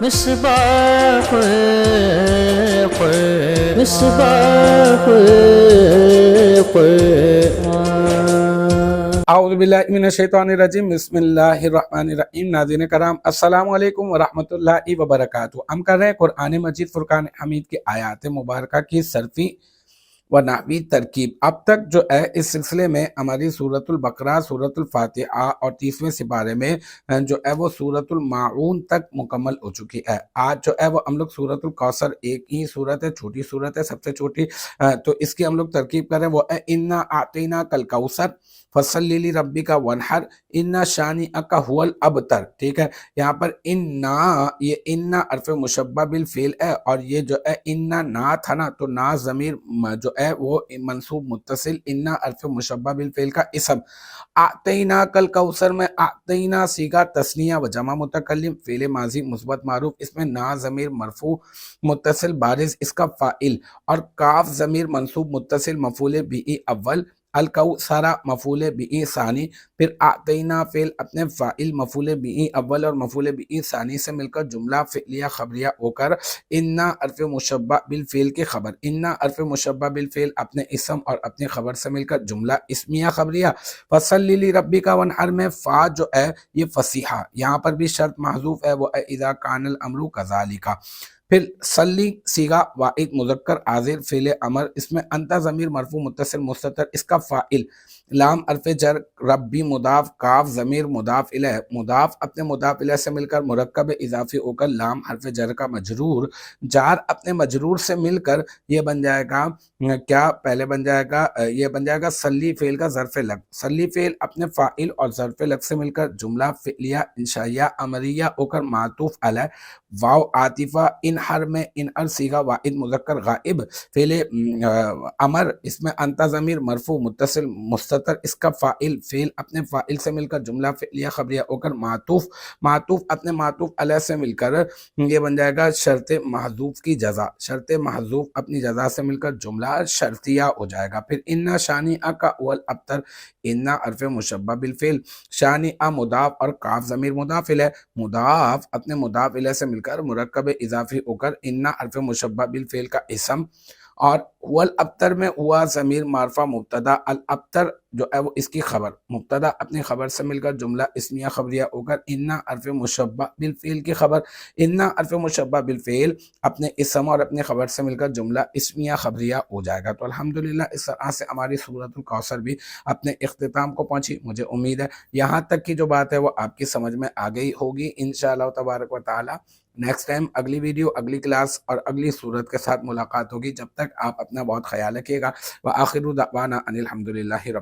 مصباح مصباح القرآن. اعوذ باللہ من الشیطان الرجیم، بسم اللہ الرحمن الرحیم۔ ناظرین کرام، السلام علیکم ورحمۃ اللہ وبرکاتہ۔ ہم کر رہے ہیں قرآن مجید فرقان حمید کی آیات مبارکہ کی صرفی و نحوی ترکیب۔ اب تک جو ہے اس سلسلے میں ہماری سورۃ البقرہ، سورۃ الفاتحہ اور 30ویں سپارے میں جو ہے وہ سورۃ الماعون تک مکمل ہو چکی ہے۔ آج جو ہے وہ ہم لوگ سورۃ الکوثر، ایک ہی سورت ہے، چھوٹی سورت ہے، سب سے چھوٹی، تو اس کی ہم لوگ ترکیب کریں، وہ ہے انا اعطیناک الکوثر فصلی لربک وانحر ان شانئک هو الابتر۔ ٹھیک ہے، یہاں پر انا، یہ انا حرف مشبہ بالفعل ہے، اور یہ جو ہے انا نا تھا نا، تو نا ضمیر جو ہے وہ منصوب متصل، انا حرف مشبہ بالفعل کا اسم۔ اعطیناک الکوثر میں اعطینا صیغہ تثنیہ و جمع متکلم، فعل ماضی مثبت معروف، اس میں نا ضمیر مرفوع متصل بارز اس کا فاعل، اور کاف ضمیر منصوب متصل مفعول به اول، الکوثر مفعول به ثانی، پھر اعطینا فعل اپنے فاعل مفعول به اول اور مفعول به ثانی سے مل کر جملہ فعلیہ خبریہ ہو کر انا حرف مشبہ بالفعل کے خبر، انا حرف مشبہ بالفعل اپنے اسم اور اپنے خبر سے مل کر جملہ اسمیہ خبریہ۔ فصلی لربک وانحر میں فا جو ہے یہ فصیحہ، یہاں پر بھی شرط محذوف ہے، وہ اذا کان الامر کذالک۔ پھر صلی صیغہ واحد مذکر حاضر فعل امر، اس میں انت ضمیر مرفوع متصل مستتر، اس کا فاعل، لام حرف جر، ربی مضاف، کاف ضمیر مضاف الیہ، مضاف اپنے مضاف الیہ سے مل کر مرکب اضافی ہو کر لام حرف جر کا مجرور، جار اپنے مجرور سے مل کر یہ بن جائے گا کیا، پہلے بن جائے گا، یہ بن جائے گا صلی فعل کا ظرف لگ، صلی فعل اپنے فاعل اور ظرف لگ سے مل کر جملہ فعلیہ انشائیہ امریہ ہو کر معطوف علیہ، واو عاطفہ، انحر میں انحر صیغہ واحد مذکر غائب فعل امر، اس میں انت ضمیر مرفوع متصل مستتر، اس کا فاعل، فعل اپنے فاعل سے مل کر جملہ فعلیہ خبریہ ہو کر معطوف، معطوف اپنے معطوف علیہ سے مل کر یہ بن جائے گا شرط محذوف کی جزا، شرط محذوف اپنی جزا سے مل کر جملہ شرطیہ ہو جائے گا۔ پھر ان شانئک هو الابتر، ان حرف مشبہ بالفعل، شانئ مضاف اور کاف ضمیر مضاف الیہ، مضاف اپنے مضاف الیہ سے مل کر مرکب اضافی ہو کر ان حرف مشبہ بالفعل کا اسم، اور هو الابتر میں ہوا ضمیر معرفہ مبتدا، الابتر جو ہے وہ اس کی خبر، مبتدا اپنی خبر سے مل کر جملہ اسمیہ خبریہ ہو کر ان حرف مشبہ بالفعل کی خبر، ان حرف مشبہ بالفعل اپنے اسم اور اپنے خبر سے مل کر جملہ اسمیہ خبریہ ہو جائے گا۔ تو الحمدللہ اس طرح سے ہماری سورۃ الکوثر بھی اپنے اختتام کو پہنچی۔ مجھے امید ہے یہاں تک کی جو بات ہے وہ آپ کی سمجھ میں آ گئی ہوگی انشاءاللہ تبارک و تعالی۔ نیکسٹ ٹائم اگلی ویڈیو، اگلی کلاس اور اگلی صورت کے ساتھ ملاقات ہوگی۔ جب تک آپ اپنا بہت خیال رکھیے گا۔ وآخر دعوانا ان الحمدللہ رب